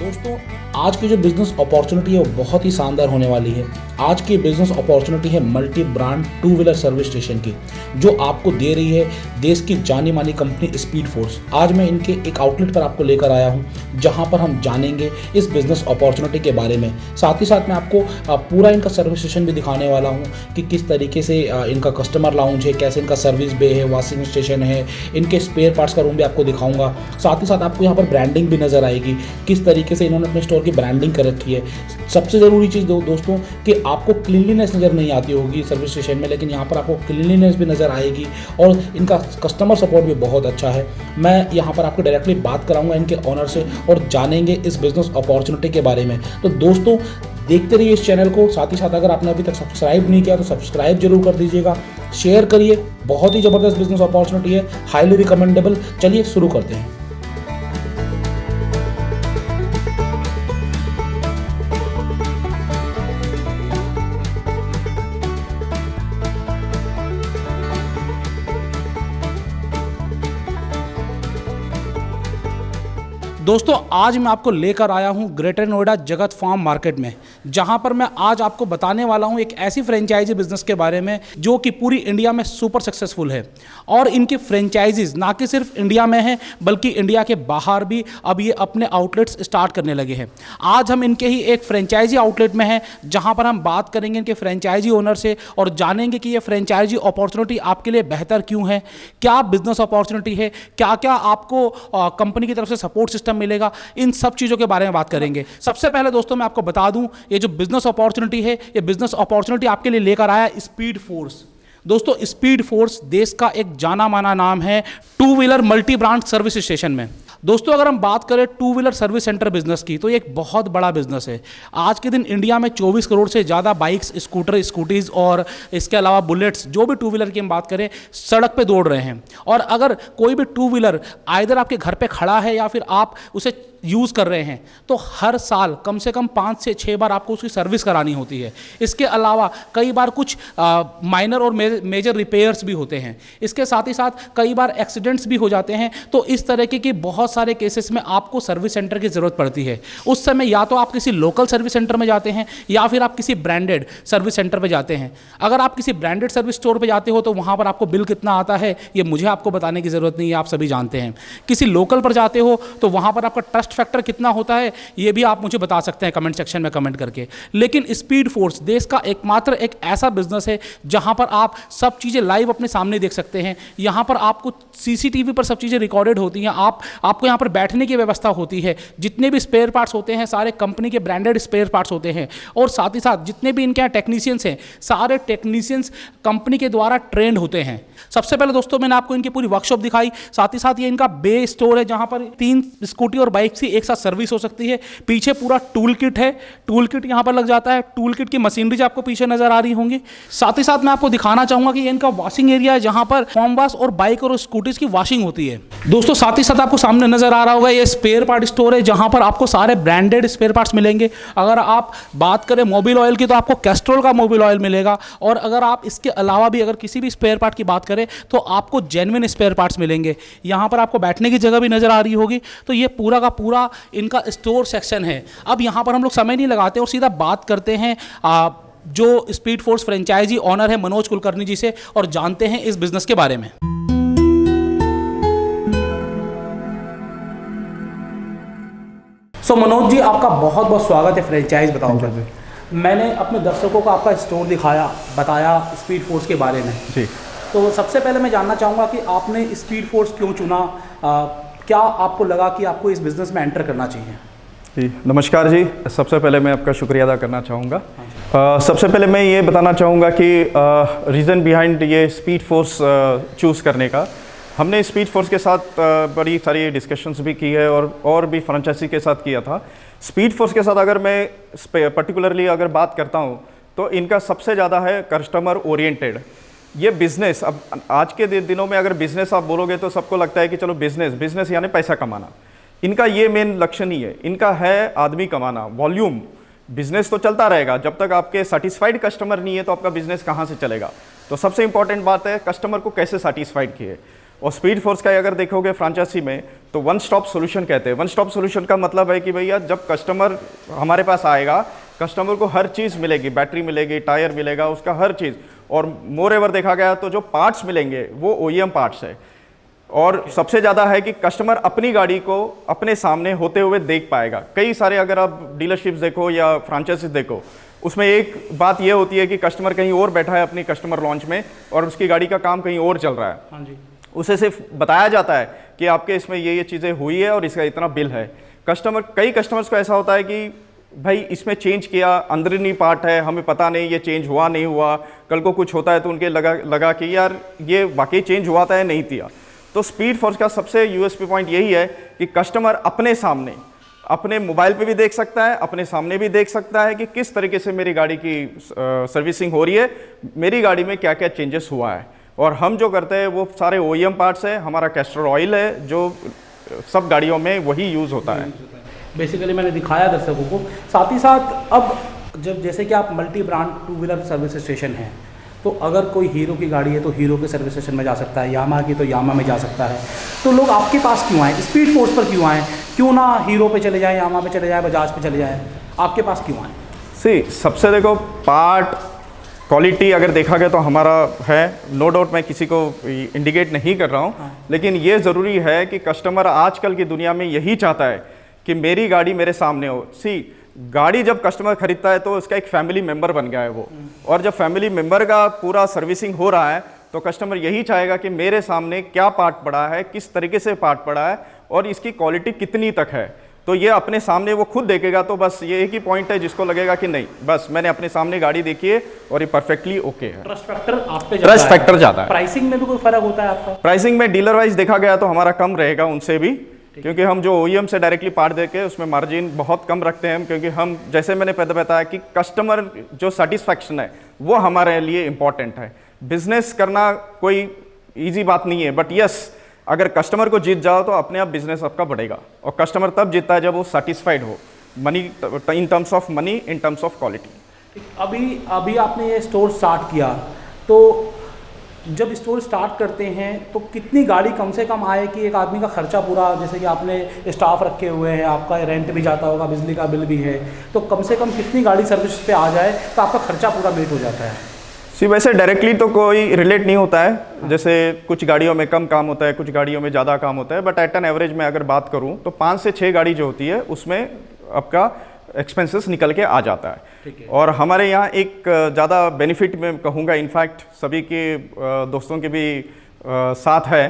दोस्तों, आज की जो बिजनेस अपॉर्चुनिटी है वो बहुत ही शानदार होने वाली है। आज की बिजनेस अपॉर्चुनिटी है multi brand two wheeler service station की, जो आपको दे रही है देश की जानी मानी कंपनी स्पीड फोर्स। आज मैं इनके एक आउटलेट पर आपको लेकर आया हूं, जहां पर हम जानेंगे इस बिजनेस अपॉर्चुनिटी के बारे में। साथ ही साथ मैं आपको पूरा इनका सर्विस स्टेशन भी दिखाने वाला हूं कि किस तरीके से इनका कस्टमर लाउंज है, कैसे इनका सर्विस बे है, वॉशिंग स्टेशन है, इनके स्पेयर पार्ट्स का रूम भी आपको दिखाऊंगा। साथ ही साथ आपको यहाँ पर ब्रांडिंग भी नजर आएगी, किस तरीके से इन्होंने अपने स्टोर की ब्रांडिंग कर रखी है। सबसे ज़रूरी चीज़ दोस्तों कि आपको क्लीनलीनेस नज़र नहीं आती होगी सर्विस स्टेशन में, लेकिन यहाँ पर आपको क्लीनलीनेस भी नज़र आएगी और इनका कस्टमर सपोर्ट भी बहुत अच्छा है। मैं यहाँ पर आपको डायरेक्टली बात कराऊंगा इनके ऑनर से और जानेंगे इस बिजनेस अपॉर्चुनिटी के बारे में। तो दोस्तों, देखते रहिए इस चैनल को। साथ ही साथ अगर आपने अभी तक सब्सक्राइब नहीं किया तो सब्सक्राइब जरूर कर दीजिएगा, शेयर करिए। बहुत ही ज़बरदस्त बिजनेस अपॉर्चुनिटी है, हाईली रिकमेंडेबल। चलिए शुरू करते हैं। दोस्तों, आज मैं आपको लेकर आया हूं ग्रेटर नोएडा जगत फार्म मार्केट में, जहां पर मैं आज आपको बताने वाला हूं एक ऐसी फ्रेंचाइजी बिजनेस के बारे में जो कि पूरी इंडिया में सुपर सक्सेसफुल है। और इनकी फ्रेंचाइजीज ना कि सिर्फ इंडिया में है बल्कि इंडिया के बाहर भी अब ये अपने आउटलेट्स स्टार्ट करने लगे हैं। आज हम इनके ही एक फ्रेंचाइजी आउटलेट में हैं, जहां पर हम बात करेंगे इनके फ्रेंचाइजी ओनर से और जानेंगे कि ये फ्रेंचाइजी अपॉर्चुनिटी आपके लिए बेहतर क्यों है, क्या बिजनेस अपॉर्चुनिटी है, क्या क्या आपको कंपनी की तरफ से सपोर्ट सिस्टम मिलेगा। इन सब चीजों के बारे में बात करेंगे। सबसे पहले दोस्तों मैं आपको बता दूं, ये जो बिजनेस अपॉर्चुनिटी है, ये बिजनेस अपॉर्चुनिटी आपके लिए लेकर आया स्पीड फोर्स। दोस्तों, स्पीड फोर्स देश का एक जाना माना नाम है two wheeler multi brand service station में। दोस्तों, अगर हम बात करें two wheeler service centre business की, तो ये एक बहुत बड़ा बिजनेस है। आज के दिन इंडिया में 24 करोड़ से ज़्यादा बाइक्स, स्कूटर, स्कूटीज़ और इसके अलावा बुलेट्स, जो भी टू व्हीलर की हम बात करें, सड़क पे दौड़ रहे हैं। और अगर कोई भी टू व्हीलर आइदर आपके घर पे खड़ा है या फिर आप उसे यूज़ कर रहे हैं, तो हर साल कम से कम 5 से 6 बार आपको उसकी सर्विस करानी होती है। इसके अलावा कई बार कुछ माइनर और मेजर रिपेयर्स भी होते हैं। इसके साथ ही साथ कई बार एक्सीडेंट्स भी हो जाते हैं। तो इस तरीके की बहुत सारे केसेस में आपको सर्विस सेंटर की ज़रूरत पड़ती है। उस समय या तो आप किसी लोकल सर्विस सेंटर में जाते हैं या फिर आप किसी ब्रांडेड सर्विस सेंटर पर जाते हैं। अगर आप किसी ब्रांडेड सर्विस स्टोर पर जाते हो तो वहाँ पर आपको बिल कितना आता है ये मुझे आपको बताने की ज़रूरत नहीं है, आप सभी जानते हैं। किसी लोकल पर जाते हो तो वहाँ पर आपका ट्रस्ट फैक्टर कितना होता है ये भी आप मुझे बता सकते हैं कमेंट सेक्शन में कमेंट करके। लेकिन स्पीड फोर्स देश का एकमात्र एक ऐसा बिजनेस है जहां पर आप सब चीज़ें लाइव अपने सामने देख सकते हैं। यहां पर आपको सीसीटीवी पर सब चीज़ें रिकॉर्डेड होती हैं। आपको यहां पर बैठने की व्यवस्था होती है। जितने भी स्पेयर पार्ट्स होते हैं सारे कंपनी के ब्रांडेड स्पेयर पार्ट्स होते हैं। और साथ ही साथ जितने भी इनके यहाँ टेक्नीशियंस हैं, सारे टेक्नीशियंस कंपनी के द्वारा ट्रेंड होते हैं। सबसे पहले दोस्तों मैंने आपको इनकी पूरी वर्कशॉप दिखाई। साथ ही साथ ये इनका बे स्टोर है, जहां पर 3 स्कूटी और बाइक की एक साथ सर्विस हो सकती है। पीछे पूरा टूल किट है, टूल किट यहां पर लग जाता है। टूल किट की मशीनरीज आपको पीछे नजर आ रही होंगी। साथ ही साथ मैं आपको दिखाना चाहूंगा कि ये इनका वॉशिंग एरिया है, जहां पर फॉर्म वॉश और बाइक और स्कूटीज की वॉशिंग होती है। दोस्तों, साथ ही साथ आपको सामने नजर आ रहा होगा ये स्पेयर पार्ट स्टोर है, जहां पर आपको सारे ब्रांडेड स्पेयर पार्ट्स मिलेंगे। अगर आप बात करें मोबिल ऑयल की तो आपको कैस्ट्रोल का मोबिल ऑयल मिलेगा। और अगर आप इसके अलावा भी अगर किसी भी स्पेयर पार्ट की बात करें तो आपको जेन्युइन स्पेयर पार्ट्स मिलेंगे। यहां पर आपको बैठने की जगह भी नजर आ रही होगी। तो ये पूरा का पूरा इनका स्टोर सेक्शन है। अब यहां पर हम लोग समय नहीं लगाते और सीधा बात करते हैं जो स्पीड फोर्स फ्रेंचाइजी ऑनर है मनोज कुलकर्णी जी से और जानते हैं इस बिजनेस के बारे में। मनोज जी, आपका बहुत बहुत स्वागत है फ्रेंचाइज बताओ। मैंने अपने दर्शकों को आपका स्टोर दिखाया, बताया स्पीड फोर्स के बारे में जी। तो सबसे पहले मैं जानना चाहूँगा कि आपने स्पीड फोर्स क्यों चुना, क्या आपको लगा कि आपको इस बिज़नेस में एंटर करना चाहिए? जी नमस्कार जी, सबसे पहले मैं आपका शुक्रिया अदा करना चाहूँगा। सबसे पहले मैं ये बताना चाहूँगा कि रीज़न बिहाइंड ये स्पीड फोर्स चूज़ करने का, हमने स्पीड फोर्स के साथ बड़ी सारी डिस्कशंस भी की है और भी फ्रेंचाइजी के साथ किया था। स्पीड फोर्स के साथ अगर मैं पर्टिकुलरली अगर बात करता हूँ तो इनका सबसे ज़्यादा है कस्टमर ओरिएंटेड ये बिज़नेस। अब आज के दिनों में अगर बिज़नेस आप बोलोगे तो सबको लगता है कि चलो बिज़नेस यानी पैसा कमाना। इनका ये मेन लक्ष्य नहीं है, इनका है आदमी कमाना, वॉल्यूम। बिज़नेस तो चलता रहेगा, जब तक आपके सेटिस्फाइड कस्टमर नहीं है तो आपका बिज़नेस कहाँ से चलेगा। तो सबसे इंपॉर्टेंट बात है कस्टमर को कैसे सेटिस्फाइड किए। और स्पीड फोर्स का अगर देखोगे फ्रांचाइजी में तो वन स्टॉप सोल्यूशन कहते हैं। वन स्टॉप सोल्यूशन का मतलब है कि भैया जब कस्टमर हमारे पास आएगा, कस्टमर को हर चीज़ मिलेगी, बैटरी मिलेगी, टायर मिलेगा, उसका हर चीज़। और मोर एवर देखा गया तो जो पार्ट्स मिलेंगे वो OEM पार्ट्स है। और सबसे ज़्यादा है कि कस्टमर अपनी गाड़ी को अपने सामने होते हुए देख पाएगा। कई सारे अगर आप डीलरशिप्स देखो या फ्रांचाइजीज देखो, उसमें एक बात ये होती है कि कस्टमर कहीं और बैठा है अपनी कस्टमर लॉन्च में और उसकी गाड़ी का काम कहीं और चल रहा है। हाँ जी। उसे सिर्फ बताया जाता है कि आपके इसमें ये चीज़ें हुई है और इसका इतना बिल है। कई कस्टमर्स को ऐसा होता है कि भाई इसमें चेंज किया, अंदरूनी पार्ट है, हमें पता नहीं ये चेंज हुआ नहीं हुआ, कल को कुछ होता है तो उनके लगा कि यार ये वाकई चेंज हुआ था या नहीं किया। तो स्पीड फोर्स का सबसे USP पॉइंट यही है कि कस्टमर अपने सामने, अपने मोबाइल पे भी देख सकता है, अपने सामने भी देख सकता है कि किस तरीके से मेरी गाड़ी की सर्विसिंग हो रही है, मेरी गाड़ी में क्या क्या चेंजेस हुआ है। और हम जो करते हैं वो सारे OEM पार्ट्स है, हमारा कैस्टर ऑयल है जो सब गाड़ियों में वही यूज़ होता है। बेसिकली मैंने दिखाया दर्शकों को। साथ ही साथ अब जब जैसे कि आप multi brand 2 wheeler service station हैं, तो अगर कोई हीरो की गाड़ी है तो हीरो के सर्विस स्टेशन में जा सकता है, यामा की तो यामा में जा सकता है। तो लोग आपके पास क्यों आए, स्पीड फोर्स पर क्यों आए? क्यों ना हीरो पे चले जाएं, यामा पे चले जाएं, बजाज पे चले जाएं, आपके पास क्यों आए? सबसे देखो पार्ट क्वालिटी अगर देखा गया तो हमारा है, नो डाउट, मैं किसी को इंडिकेट नहीं कर रहा हूँ। हाँ। लेकिन ये ज़रूरी है कि कस्टमर आजकल की दुनिया में यही चाहता है कि मेरी गाड़ी मेरे सामने हो। गाड़ी जब कस्टमर खरीदता है तो उसका एक फैमिली मेंबर बन गया है वो, और जब फैमिली मेंबर का पूरा सर्विसिंग हो रहा है तो कस्टमर यही चाहेगा कि मेरे सामने क्या पार्ट पड़ा है, किस तरीके से पार्ट पड़ा है और इसकी क्वालिटी कितनी तक है। तो ये अपने सामने वो खुद देखेगा। तो बस ये एक ही पॉइंट है जिसको लगेगा कि नहीं, बस मैंने अपने सामने गाड़ी देखी है और ये परफेक्टली ओके है। ट्रस्ट फैक्टर आप पे ट्रस्ट फैक्टर ज़्यादा है। प्राइसिंग में भी कोई फर्क होता है आपका? प्राइसिंग में डीलर वाइज देखा गया तो हमारा कम रहेगा उनसे भी, क्योंकि हम जो OEM से डायरेक्टली पार्ट देके उसमें मार्जिन बहुत कम रखते हैं हम, क्योंकि हम जैसे मैंने पहले बताया कि कस्टमर जो सेटिस्फैक्शन है वो हमारे लिए इम्पॉर्टेंट है। बिजनेस करना कोई इजी बात नहीं है, बट यस अगर कस्टमर को जीत जाओ तो अपने आप बिजनेस आपका बढ़ेगा। और कस्टमर तब जीतता है जब वो सेटिस्फाइड हो, money in terms of money, in terms of quality. अभी आपने ये स्टोर स्टार्ट किया, तो जब स्टोर स्टार्ट करते हैं तो कितनी गाड़ी कम से कम आए कि एक आदमी का खर्चा पूरा, जैसे कि आपने स्टाफ रखे हुए हैं, आपका रेंट भी जाता होगा, बिजली का बिल भी है, तो कम से कम कितनी गाड़ी सर्विस पे आ जाए तो आपका खर्चा पूरा मीट हो जाता है? वैसे डायरेक्टली तो कोई रिलेट नहीं होता है। जैसे कुछ गाड़ियों में कम काम होता है, कुछ गाड़ियों में ज़्यादा काम होता है, बट एट एन एवरेज में अगर बात करूँ तो 5 से 6 गाड़ी जो होती है उसमें आपका एक्सपेंसेस निकल के आ जाता है। और हमारे यहाँ एक ज़्यादा बेनिफिट में कहूँगा, इनफैक्ट सभी के दोस्तों के भी साथ है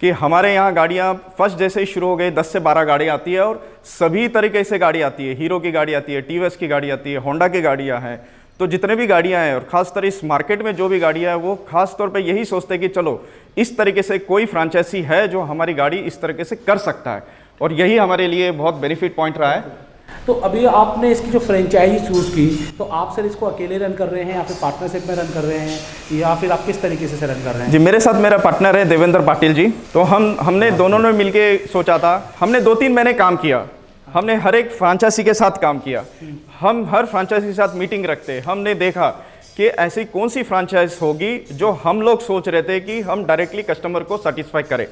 कि हमारे यहाँ गाड़ियाँ फर्स्ट जैसे ही शुरू हो गई 10 से 12 गाड़ी आती है और सभी तरीके से गाड़ी आती है। हीरो की गाड़ी आती है, TVS की गाड़ी आती है, होंडा की गाड़ियाँ हैं। तो जितने भी गाड़ियाँ हैं और ख़ासतर इस मार्केट में जो भी गाड़ियाँ हैं वो ख़ास तौर पे यही सोचते हैं कि चलो इस तरीके से कोई फ्रांचाइजी है जो हमारी गाड़ी इस तरीके से कर सकता है, और यही हमारे लिए बहुत बेनिफिट पॉइंट रहा है। तो अभी आपने इसकी जो फ्रेंचाइजी चूज़ की, तो आप सर इसको अकेले रन कर रहे हैं या फिर पार्टनरशिप में रन कर रहे हैं, या फिर आप किस तरीके से रन कर रहे हैं? जी, मेरे साथ मेरा पार्टनर है देवेंद्र पाटिल जी। तो हमने दोनों ने मिलके सोचा था, हमने 2-3 महीने काम किया, हमने हर एक फ्रांचाइजी के साथ काम किया, हम हर फ्रांचाइजी के साथ मीटिंग रखते। हमने देखा कि ऐसी कौन सी फ्रांचाइज होगी जो हम लोग सोच रहे थे कि हम डायरेक्टली कस्टमर को सेटिस्फाई करें।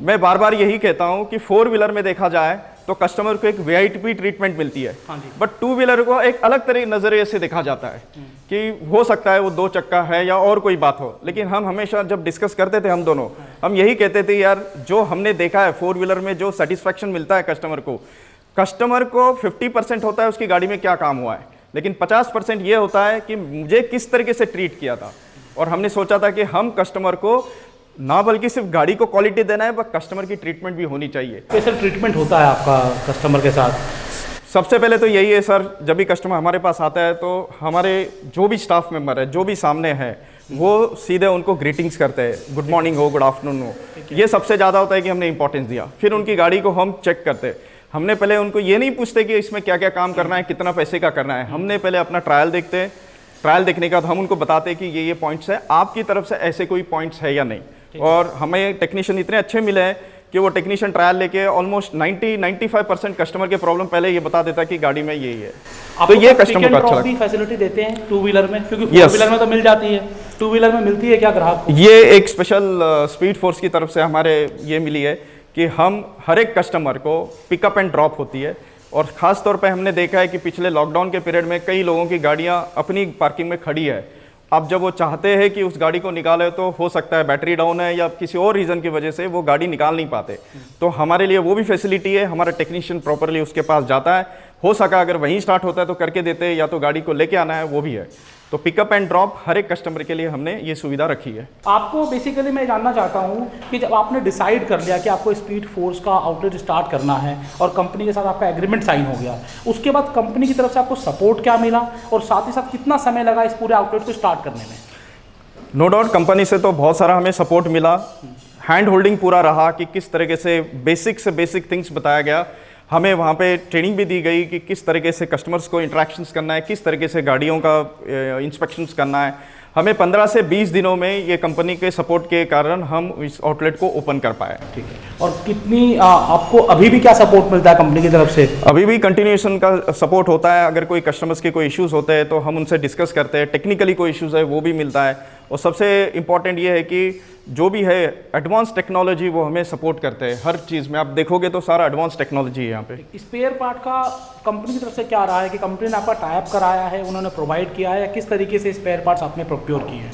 मैं बार बार यही कहता हूं कि 4 व्हीलर में देखा जाए तो कस्टमर को एक VIP ट्रीटमेंट मिलती है, बट 2 व्हीलर को एक अलग तरह नज़रिए से देखा जाता है कि हो सकता है वो 2 चक्का है या और कोई बात हो। लेकिन हम हमेशा जब डिस्कस करते थे हम दोनों, हम यही कहते थे यार जो हमने देखा है 4 व्हीलर में जो सेटिस्फैक्शन मिलता है कस्टमर को 50% होता है उसकी गाड़ी में क्या काम हुआ है, लेकिन 50% ये होता है कि मुझे किस तरीके से ट्रीट किया था। और हमने सोचा था कि हम कस्टमर को ना बल्कि सिर्फ गाड़ी को क्वालिटी देना है, बट कस्टमर की ट्रीटमेंट भी होनी चाहिए। स्पेशल ट्रीटमेंट होता है आपका कस्टमर के साथ? सबसे पहले तो यही है सर, जब भी कस्टमर हमारे पास आता है तो हमारे जो भी स्टाफ मेंबर है, जो भी सामने है, वो सीधे उनको ग्रीटिंग्स करते हैं, गुड मॉर्निंग हो, गुड आफ्टरनून हो। ये सबसे ज़्यादा होता है कि हमने इंपॉर्टेंस दिया। फिर उनकी गाड़ी को हम चेक करते हैं। हमने पहले उनको ये नहीं पूछते कि इसमें क्या क्या काम करना है, कितना पैसे का करना है। हमने पहले अपना ट्रायल देखते हैं, ट्रायल देखने के बाद हम उनको बताते हैं कि ये पॉइंट्स है, आपकी तरफ से ऐसे कोई पॉइंट्स है या नहीं। और हमें टेक्नीशियन इतने अच्छे मिले हैं कि वो टेक्नीशियन ट्रायल लेके ऑलमोस्ट 90-95% कस्टमर के प्रॉब्लम पहले ये बता देता है कि गाड़ी में यही है। तो ये कस्टमर को अच्छा लगता है। फैसिलिटी देते हैं 2 व्हीलर में, क्योंकि 4 व्हीलर में तो मिल जाती है। टू व्हीलर में मिलती है क्या ग्राहक को? ये एक स्पेशल स्पीड फोर्स की तरफ से हमारे ये मिली है कि हम हर एक कस्टमर को पिकअप एंड ड्रॉप होती है। और ख़ास तौर पे हमने देखा है कि पिछले लॉकडाउन के पीरियड में कई लोगों की गाड़ियाँ अपनी पार्किंग में खड़ी है। अब जब वो चाहते हैं कि उस गाड़ी को निकाले तो हो सकता है बैटरी डाउन है या किसी और रीज़न की वजह से वो गाड़ी निकाल नहीं पाते, तो हमारे लिए वो भी फैसिलिटी है। हमारा टेक्नीशियन प्रॉपरली उसके पास जाता है, हो सका अगर वहीं स्टार्ट होता है तो करके देते हैं, या तो गाड़ी को लेके आना है वो भी है। तो पिकअप एंड ड्रॉप हर एक कस्टमर के लिए हमने ये सुविधा रखी है। आपको बेसिकली मैं जानना चाहता हूँ कि जब आपने डिसाइड कर लिया कि आपको स्पीड फोर्स का आउटलेट स्टार्ट करना है और कंपनी के साथ आपका एग्रीमेंट साइन हो गया, उसके बाद कंपनी की तरफ से आपको सपोर्ट क्या मिला और साथ ही साथ कितना समय लगा इस पूरे आउटलेट को स्टार्ट करने में? नो डाउट कंपनी से तो बहुत सारा हमें सपोर्ट मिला। हैंड होल्डिंग पूरा रहा कि किस तरीके से बेसिक थिंग्स बताया गया। हमें वहाँ पे ट्रेनिंग भी दी गई कि किस तरीके से कस्टमर्स को इंटरेक्शंस करना है, किस तरीके से गाड़ियों का इंस्पेक्शंस करना है। हमें 15 से 20 दिनों में ये कंपनी के सपोर्ट के कारण हम इस आउटलेट को ओपन कर पाए। ठीक है। और कितनी आपको अभी भी क्या सपोर्ट मिलता है कंपनी की तरफ से? अभी भी कंटिन्यूएशन का सपोर्ट होता है। अगर कोई कस्टमर्स के कोई इश्यूज़ होते हैं तो हम उनसे डिस्कस करते हैं। टेक्निकली कोई इश्यूज़ है वो भी मिलता है। और सबसे इम्पॉर्टेंट ये है कि जो भी है एडवांस टेक्नोलॉजी वो हमें सपोर्ट करते हैं हर चीज़ में। आप देखोगे तो सारा एडवांस टेक्नोलॉजी है यहाँ पे। स्पेयर पार्ट का कंपनी की तरफ से क्या रहा है कि कंपनी ने आपका टाई अप कराया है, उन्होंने प्रोवाइड किया है, या किस तरीके से स्पेयर पार्ट्स आपने प्रोक्योर किए हैं?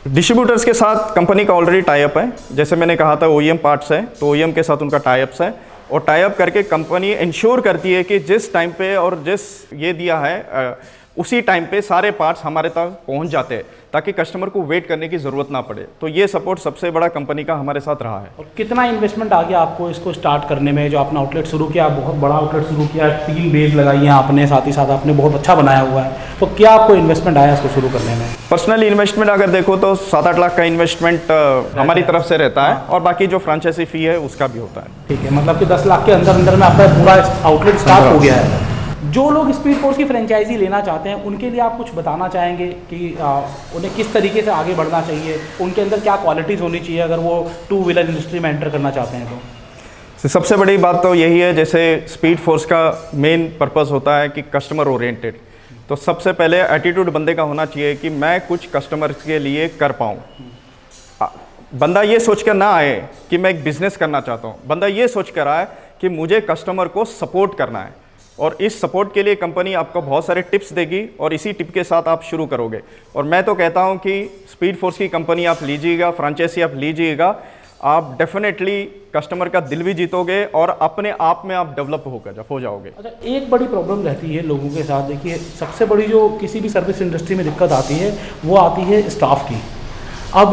डिस्ट्रीब्यूटर्स के साथ कंपनी का ऑलरेडी टाई अप है। जैसे मैंने कहा था OEM पार्ट्स है, तो OEM के साथ उनका टाई अप्स है। और टाई अप करके कंपनी इंश्योर करती है कि जिस टाइम पे और जिस ये दिया है उसी टाइम पे सारे पार्ट्स हमारे तक पहुंच जाते हैं, ताकि कस्टमर को वेट करने की ज़रूरत ना पड़े। तो ये सपोर्ट सबसे बड़ा कंपनी का हमारे साथ रहा है। और कितना इन्वेस्टमेंट आ गया आपको इसको स्टार्ट करने में? जो आपने आउटलेट शुरू किया, बहुत बड़ा आउटलेट शुरू किया, 3 बेस लगाई हैं आपने, साथ ही साथ आपने बहुत अच्छा बनाया हुआ है, तो क्या आपको इन्वेस्टमेंट आया इसको शुरू करने में? पर्सनल इन्वेस्टमेंट अगर देखो तो 7-8 लाख का इन्वेस्टमेंट हमारी तरफ से रहता है, और बाकी जो फ्रेंचाइजी फ़ी है उसका भी होता है। ठीक है, मतलब कि 10 लाख के अंदर अंदर में आपका पूरा आउटलेट स्टार्ट हो गया है। जो लोग स्पीड फोर्स की फ्रेंचाइजी लेना चाहते हैं उनके लिए आप कुछ बताना चाहेंगे कि उन्हें किस तरीके से आगे बढ़ना चाहिए, उनके अंदर क्या क्वालिटीज़ होनी चाहिए अगर वो 2 व्हीलर इंडस्ट्री में एंटर करना चाहते हैं तो? सबसे बड़ी बात तो यही है, जैसे स्पीड फोर्स का मेन पर्पस होता है कि कस्टमर ओरिएंटेड। तो सबसे पहले एटीट्यूड बंदे का होना चाहिए कि मैं कुछ कस्टमर्स के लिए कर पाऊँ। बंदा ये सोच कर ना आए कि मैं एक बिज़नेस करना चाहता हूँ, बंदा ये सोच कर आए कि मुझे कस्टमर को सपोर्ट करना है। और इस सपोर्ट के लिए कंपनी आपको बहुत सारे टिप्स देगी और इसी टिप के साथ आप शुरू करोगे। और मैं तो कहता हूं कि स्पीड फोर्स की कंपनी आप लीजिएगा, फ्रेंचाइजी आप लीजिएगा, आप डेफिनेटली कस्टमर का दिल भी जीतोगे और अपने आप में आप डेवलप हो जाओगे। अच्छा, एक बड़ी प्रॉब्लम रहती है लोगों के साथ, देखिए सबसे बड़ी जो किसी भी सर्विस इंडस्ट्री में दिक्कत आती है वो आती है स्टाफ की। अब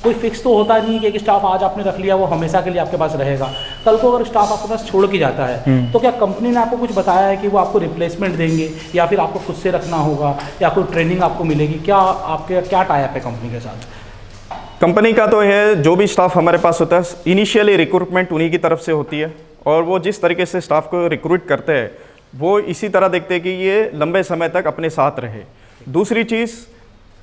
कोई फिक्स तो होता नहीं कि एक स्टाफ आज आपने रख लिया वो हमेशा के लिए आपके पास रहेगा, कल को अगर स्टाफ आपके पास छोड़ के जाता है तो क्या कंपनी ने आपको कुछ बताया है कि वो आपको रिप्लेसमेंट देंगे या फिर आपको खुद से रखना होगा या कोई ट्रेनिंग आपको मिलेगी? क्या आपके क्या टाई अप है कंपनी के साथ? कंपनी का तो है, जो भी स्टाफ हमारे पास होता है इनिशियली रिक्रूटमेंट उन्हीं की तरफ से होती है, और वो जिस तरीके से स्टाफ को रिक्रूट करते हैं वो इसी तरह देखते हैं कि ये लंबे समय तक अपने साथ रहे। दूसरी चीज़,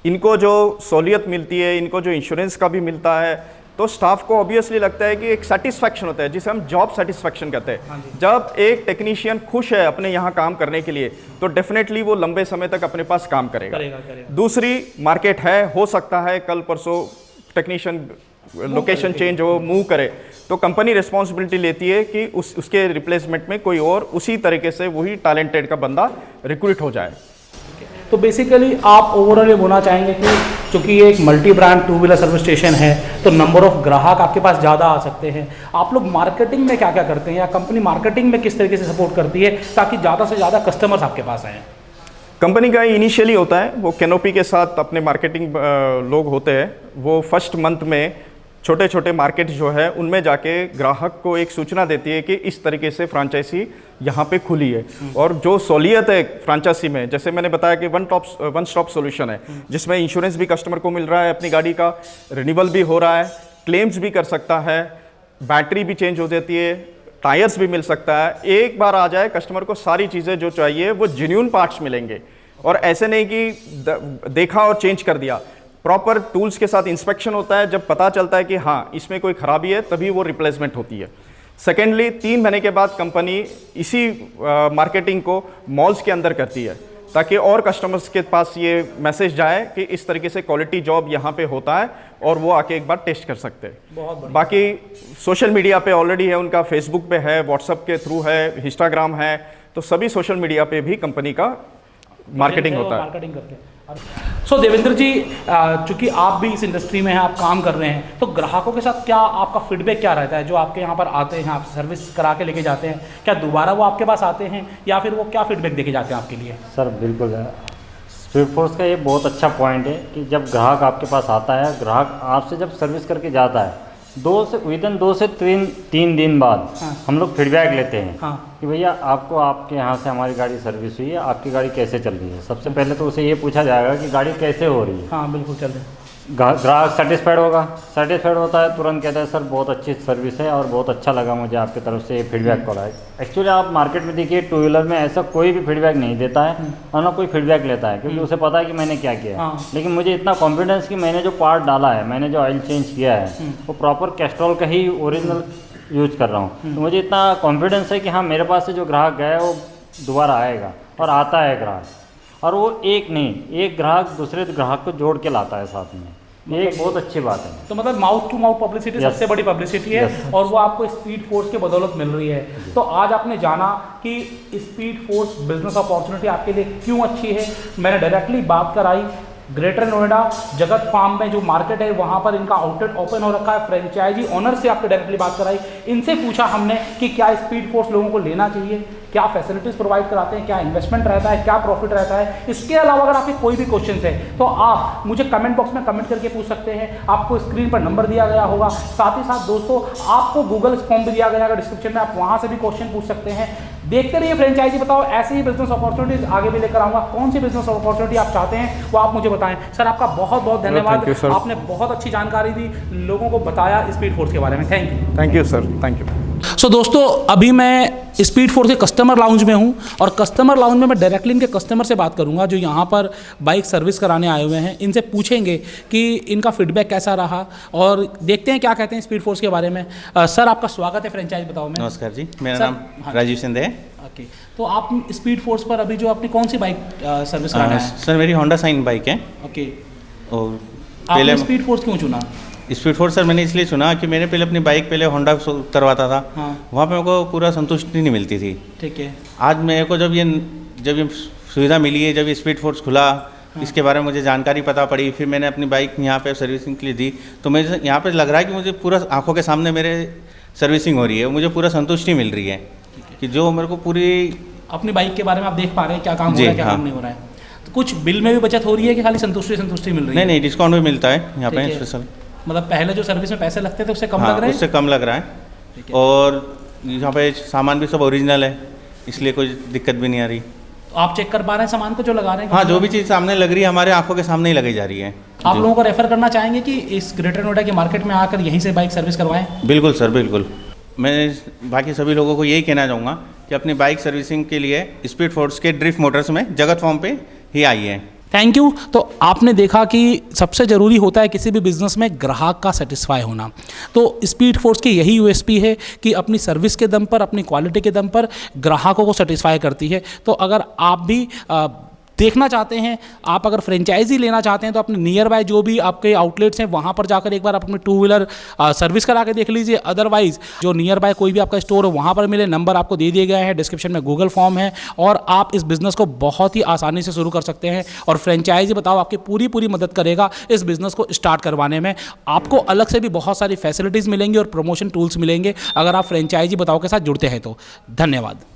इनको जो सहूलियत मिलती है, इनको जो इंश्योरेंस का भी मिलता है, तो स्टाफ को ऑब्वियसली लगता है कि एक सेटिस्फैक्शन होता है जिसे हम जॉब सेटिस्फैक्शन कहते हैं। जब एक टेक्नीशियन खुश है अपने यहाँ काम करने के लिए तो डेफिनेटली वो लंबे समय तक अपने पास काम करेगा। दूसरी, मार्केट है, हो सकता है कल परसों टेक्नीशियन लोकेशन चेंज हो, मूव करे, तो कंपनी रिस्पॉन्सिबिलिटी लेती है कि उसके रिप्लेसमेंट में कोई और उसी तरीके से वही टैलेंटेड का बंदा रिक्रूट हो जाए। तो बेसिकली आप ओवरऑल ये बोलना चाहेंगे कि चूँकि ये एक multi brand 2 wheeler service station है तो नंबर ऑफ ग्राहक आपके पास ज़्यादा आ सकते हैं। आप लोग मार्केटिंग में क्या क्या करते हैं या कंपनी मार्केटिंग में किस तरीके से सपोर्ट करती है ताकि ज़्यादा से ज़्यादा कस्टमर्स आपके पास आएँ? कंपनी का इनिशियली होता है, वो कैनोपी के साथ अपने मार्केटिंग लोग होते हैं, वो फर्स्ट मंथ में छोटे छोटे मार्केट जो है उनमें जाके ग्राहक को एक सूचना देती है कि इस तरीके से फ्रेंचाइजी यहाँ पे खुली है। और जो सहूलियत है फ्रेंचाइजी में, जैसे मैंने बताया कि वन स्टॉप सॉल्यूशन है, जिसमें इंश्योरेंस भी कस्टमर को मिल रहा है, अपनी गाड़ी का रिन्यूअल भी हो रहा है, क्लेम्स भी कर सकता है, बैटरी भी चेंज हो जाती है, टायर्स भी मिल सकता है। एक बार आ जाए कस्टमर को सारी चीज़ें जो चाहिए वो जेन्युइन पार्ट्स मिलेंगे, और ऐसे नहीं कि देखा और चेंज कर दिया। प्रॉपर टूल्स के साथ इंस्पेक्शन होता है, जब पता चलता है कि हाँ इसमें कोई खराबी है तभी वो रिप्लेसमेंट होती है। सेकेंडली, 3 महीने के बाद कंपनी इसी मार्केटिंग को मॉल्स के अंदर करती है। ताकि और कस्टमर्स के पास ये मैसेज जाए कि इस तरीके से क्वालिटी जॉब यहाँ पे होता है और वो आके एक बार टेस्ट कर सकते हैं। बहुत बाकी सोशल मीडिया पे ऑलरेडी है उनका, फेसबुक पे है, व्हाट्सएप के थ्रू है, इंस्टाग्राम है, तो सभी सोशल मीडिया पे भी कंपनी का मार्केटिंग होता है। मार्केटिंग करते हैं। सो देवेंद्र जी, चूंकि आप भी इस इंडस्ट्री में हैं, आप काम कर रहे हैं, तो ग्राहकों के साथ क्या आपका फीडबैक क्या रहता है? जो आपके यहाँ पर आते हैं, आप सर्विस करा के लेके जाते हैं, क्या दोबारा वो आपके पास आते हैं या फिर वो क्या फीडबैक देके जाते हैं आपके लिए? सर बिल्कुल, स्पीड फोर्स का ये बहुत अच्छा पॉइंट है कि जब ग्राहक आपके पास आता है, ग्राहक आपसे जब सर्विस करके जाता है, विदिन 2 से 3 दिन बाद हम लोग फीडबैक लेते हैं कि भैया आपको आपके यहाँ से हमारी गाड़ी सर्विस हुई है, आपकी गाड़ी कैसे चल रही है। सबसे पहले तो उसे ये पूछा जाएगा कि गाड़ी कैसे हो रही है। हाँ बिल्कुल, चल रही है। ग्राहक सेटिस्फाइड होता है, तुरंत कहता है सर बहुत अच्छी सर्विस है और बहुत अच्छा लगा मुझे आपकी तरफ से ये फीडबैक पड़ा है। एक्चुअली आप मार्केट में देखिए, टू व्हीलर में ऐसा कोई भी फीडबैक नहीं देता है और ना कोई फीडबैक लेता है, क्योंकि उसे पता है कि मैंने क्या किया है। लेकिन मुझे इतना कॉन्फिडेंस कि मैंने जो पार्ट डाला है, मैंने जो ऑयल चेंज किया है, वो प्रॉपर कैस्ट्रॉल का ही ओरिजिनल यूज कर रहा हूँ। तो मुझे इतना कॉन्फिडेंस है कि हाँ, मेरे पास से जो ग्राहक गया है वो दोबारा आएगा, और आता है ग्राहक, और वो एक नहीं, एक ग्राहक दूसरे ग्राहक को जोड़ के लाता है साथ में। ये एक बहुत अच्छी बात है। तो मतलब माउथ टू माउथ पब्लिसिटी सबसे बड़ी पब्लिसिटी है, और वो आपको स्पीड फोर्स के बदौलत मिल रही है। तो आज आपने जाना कि स्पीड फोर्स बिजनेस अपॉर्चुनिटी आपके लिए क्यों अच्छी है। मैंने डायरेक्टली बात कराई, ग्रेटर नोएडा जगत फार्म में जो मार्केट है वहाँ पर इनका आउटलेट ओपन हो रखा है। फ्रेंचाइजी ओनर से आपने डायरेक्टली बात कराई, इनसे पूछा हमने कि क्या स्पीड फोर्स लोगों को लेना चाहिए, क्या फैसिलिटीज़ प्रोवाइड कराते हैं, क्या इन्वेस्टमेंट रहता है, क्या प्रॉफिट रहता है। इसके अलावा अगर आपके कोई भी क्वेश्चन है तो आप मुझे कमेंट बॉक्स में कमेंट करके पूछ सकते हैं। आपको स्क्रीन पर नंबर दिया गया होगा, साथ ही साथ दोस्तों आपको गूगल फॉर्म भी दिया गया है डिस्क्रिप्शन में, आप वहाँ से भी क्वेश्चन पूछ सकते हैं। देखते रहिए फ्रेंचाइजी बताओ, ऐसे ही बिजनेस अपॉर्चुनिटीज आगे भी लेकर आऊँगा। कौन सी बिजनेस अपॉर्चुनिटी आप चाहते हैं वो आप मुझे बताएं। सर आपका बहुत बहुत धन्यवाद, आपने बहुत अच्छी जानकारी दी, लोगों को बताया स्पीड फोर्स के बारे में। Thank you sir, thank you. So दोस्तों, अभी मैं स्पीड फोर्स के कस्टमर लाउंज में हूं, और कस्टमर लाउंज में मैं डायरेक्टली इनके कस्टमर से बात करूंगा जो यहां पर बाइक सर्विस कराने आए हुए हैं। इनसे पूछेंगे कि इनका फीडबैक कैसा रहा, और देखते हैं क्या कहते हैं स्पीड फोर्स के बारे में। सर आपका स्वागत है फ्रेंचाइज बताओ में। नमस्कार जी, मेरा नाम राजीव सिंधे है। ओके, तो आप स्पीड फोर्स पर अभी जो अपनी कौन सी बाइक सर्विस कराना है? सर मेरी होंडा साइन बाइक है। ओके, और आपने स्पीड फोर्स क्यों चुना? स्पीड फोर्स सर मैंने इसलिए चुना कि मैंने पहले अपनी बाइक पहले होंडा करवाता था। वहाँ पे मेरे को पूरा संतुष्टि नहीं मिलती थी। ठीक है। आज मेरे को जब ये सुविधा मिली है, जब ये स्पीड फोर्स खुला, इसके बारे में मुझे जानकारी पता पड़ी, फिर मैंने अपनी बाइक यहाँ पे सर्विसिंग के लिए दी, तो मुझे यहाँ पे लग रहा है कि मुझे पूरा आंखों के सामने मेरे सर्विसिंग हो रही है, मुझे पूरा संतुष्टि मिल रही है कि जो मेरे को पूरी अपनी बाइक के बारे में आप देख पा रहे हैं क्या काम हो रहा है, क्या काम नहीं हो रहा है। तो कुछ बिल में भी बचत हो रही है कि खाली संतुष्टि मिल रही है? नहीं, डिस्काउंट भी मिलता है यहाँ पे स्पेशल। मतलब पहले जो सर्विस में पैसे लगते थे उससे कम लग रहे हैं? उससे कम लग रहा है, और यहाँ पे सामान भी सब ओरिजिनल है, इसलिए कोई दिक्कत भी नहीं आ रही। तो आप चेक कर पा रहे हैं सामान को जो लगा रहे हैं? हाँ, जो भी चीज़ सामने लग रही है हमारे आंखों के सामने ही लगाई जा रही है। आप लोगों को रेफर करना चाहेंगे कि इस ग्रेटर नोएडा के मार्केट में आकर यहीं से बाइक सर्विस करवाएं? बिल्कुल सर, बिल्कुल। मैं बाकी सभी लोगों को यही कहना चाहूँगा कि अपनी बाइक सर्विसिंग के लिए स्पीड फोर्स के ड्रिफ्ट मोटर्स में जगत फॉर्म पे ही आइए। Thank you. तो आपने देखा कि सबसे ज़रूरी होता है किसी भी बिज़नेस में ग्राहक का सेटिस्फाई होना। तो स्पीड फोर्स की यही यूएसपी है कि अपनी सर्विस के दम पर, अपनी क्वालिटी के दम पर ग्राहकों को सेटिस्फाई करती है। तो अगर आप भी देखना चाहते हैं, आप अगर फ्रेंचाइजी लेना चाहते हैं, तो अपने नियर बाय जो भी आपके आउटलेट्स हैं वहाँ पर जाकर एक बार अपने टू व्हीलर सर्विस करा के देख लीजिए। अदरवाइज जो नियर बाय कोई भी आपका स्टोर हो वहाँ पर मिले, नंबर आपको दे दिए गए हैं, डिस्क्रिप्शन में गूगल फॉर्म है, और आप इस बिज़नेस को बहुत ही आसानी से शुरू कर सकते हैं। और फ्रेंचाइजी बताओ आपकी पूरी मदद करेगा इस बिज़नेस को स्टार्ट करवाने में। आपको अलग से भी बहुत सारी फैसिलिटीज़ मिलेंगी और प्रमोशन टूल्स मिलेंगे अगर आप फ्रेंचाइजी बताओ के साथ जुड़ते हैं तो। धन्यवाद।